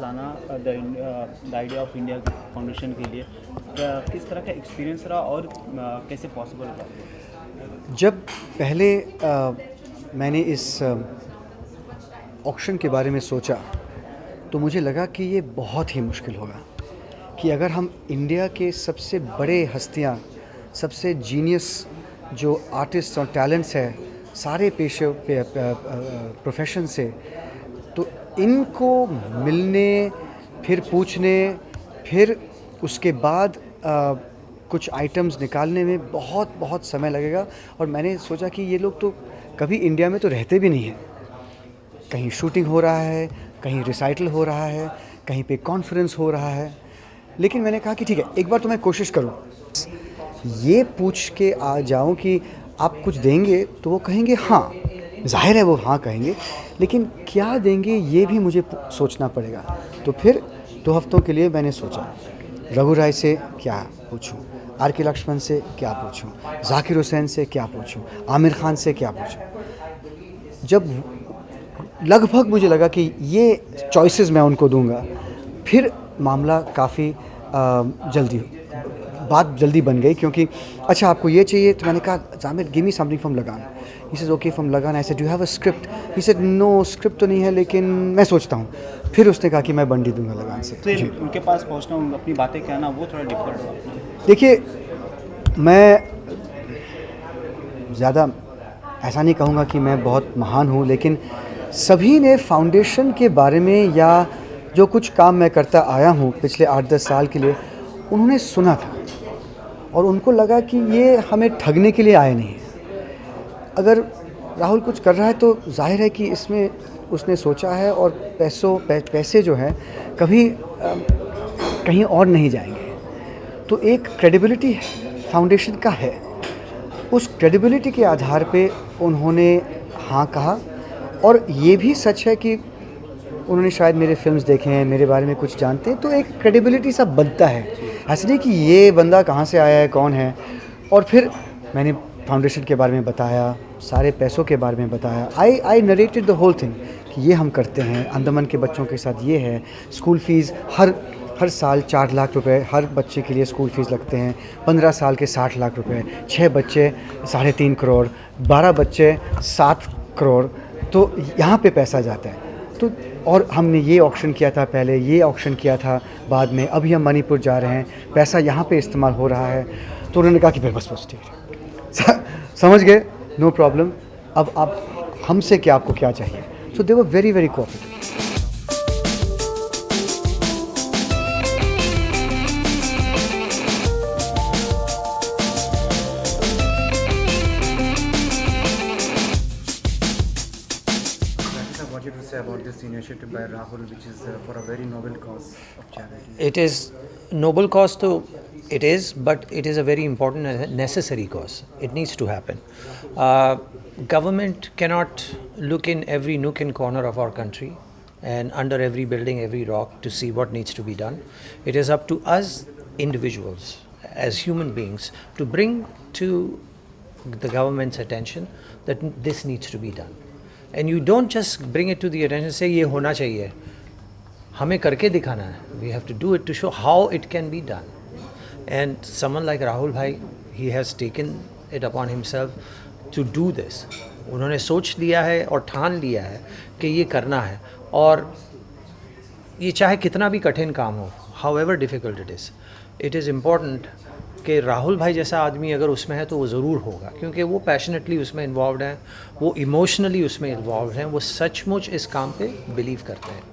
लाना the idea of India foundation के लिए किस तरह का एक्सपीरियंस रहा और कैसे पॉसिबल रहा? जब पहले मैंने इस ऑक्शन के बारे में सोचा तो मुझे लगा कि ये बहुत ही मुश्किल होगा कि अगर हम इंडिया के सबसे बड़े हस्तियाँ, सबसे जीनियस जो आर्टिस्ट और टैलेंट्स है सारे पेशे प्रोफेशन से, तो इनको मिलने, फिर पूछने, फिर उसके बाद कुछ आइटम्स निकालने में बहुत बहुत समय लगेगा। और मैंने सोचा कि ये लोग तो कभी इंडिया में तो रहते भी नहीं हैं, कहीं शूटिंग हो रहा है, कहीं रिसाइटल हो रहा है, कहीं पे कॉन्फ्रेंस हो रहा है। लेकिन मैंने कहा कि ठीक है, एक बार तो मैं कोशिश करूं, ये पूछ के आ जाऊं कि आप कुछ देंगे, तो वो कहेंगे हाँ, जाहिर है वो हाँ कहेंगे, लेकिन क्या देंगे ये भी मुझे सोचना पड़ेगा। तो फिर 2 हफ्तों के लिए मैंने सोचा रघु राय से क्या पूछूं, आर.के. लक्ष्मण से क्या पूछूं, जाकिर हुसैन से क्या पूछूं, आमिर खान से क्या पूछूं। जब लगभग मुझे लगा कि ये चॉइसेस मैं उनको दूंगा, फिर मामला काफ़ी बात जल्दी बन गई। क्योंकि अच्छा आपको ये चाहिए, तो मैंने कहा Zamir give me something from Lagaan. He said okay from Lagaan. I said do you have a script? He said no, script तो नहीं है, लेकिन मैं सोचता हूँ। फिर उसने कहा कि मैं बंडी दूंगा लगान से। तो उनके पास पहुँचना, अपनी बातें कहना, वो थोड़ा डिफिकल्ट हुआ। देखिए, मैं ज़्यादा ऐसा नहीं कहूँगा कि मैं बहुत महान हूँ, लेकिन सभी ने फाउंडेशन के बारे में या जो कुछ काम मैं करता आया हूँ पिछले 8-10 साल के लिए, उन्होंने सुना था और उनको लगा कि ये हमें ठगने के लिए आए नहीं हैं। अगर राहुल कुछ कर रहा है तो जाहिर है कि इसमें उसने सोचा है, और पैसे जो हैं कभी कहीं और नहीं जाएंगे। तो एक क्रेडिबिलिटी फाउंडेशन का है, उस क्रेडिबिलिटी के आधार पे उन्होंने हाँ कहा। और ये भी सच है कि उन्होंने शायद मेरे फिल्म्स देखे हैं, मेरे बारे में कुछ जानते हैं, तो एक क्रेडिबिलिटी सा बनता है। ऐसा नहीं कि ये बंदा कहाँ से आया है, कौन है। और फिर मैंने फाउंडेशन के बारे में बताया, सारे पैसों के बारे में बताया। I narrated the whole thing कि ये हम करते हैं, अंडमान के बच्चों के साथ ये है। स्कूल फ़ीस हर साल 4 लाख रुपए हर बच्चे के लिए स्कूल फ़ीस लगते हैं। 15 साल के 60 लाख रुपए, 6 बच्चे 3.5 करोड़, 12 बच्चे 7 करोड़। तो यहाँ पे पैसा जाता है। तो और हमने ये ऑक्शन किया था, पहले ये ऑक्शन किया था, बाद में अभी हम मणिपुर जा रहे हैं, पैसा यहाँ पे इस्तेमाल हो रहा है। तो उन्होंने कहा कि फिर बस ठीक है, समझ गए, नो प्रॉब्लम। अब आप हमसे क्या, आपको क्या चाहिए। So they were very very cooperative. What you to say about this initiative by Rahul, which is for a very noble cause of charity? It is noble cause, though it is, but it is a very important and necessary cause. It needs to happen. Government cannot look in every nook and corner of our country and under every building, every rock to see what needs to be done. It is up to us individuals, as human beings, to bring to the government's attention that this needs to be done. And you don't just bring it to the attention, say ये होना चाहिए, हमें करके दिखाना है. We have to do it to show how it can be done. And someone like Rahul Bhai, he has taken it upon himself to do this. उन्होंने सोच लिया है और ठान लिया है कि ये करना है, और ये चाहे कितना भी कठिन काम हो, however difficult it is important कि राहुल भाई जैसा आदमी अगर उसमें है तो वो ज़रूर होगा, क्योंकि वो पैशनेटली उसमें इन्वॉल्व हैं, वो इमोशनली उसमें इन्वॉल्व हैं, वो सचमुच इस काम पे बिलीव करते हैं।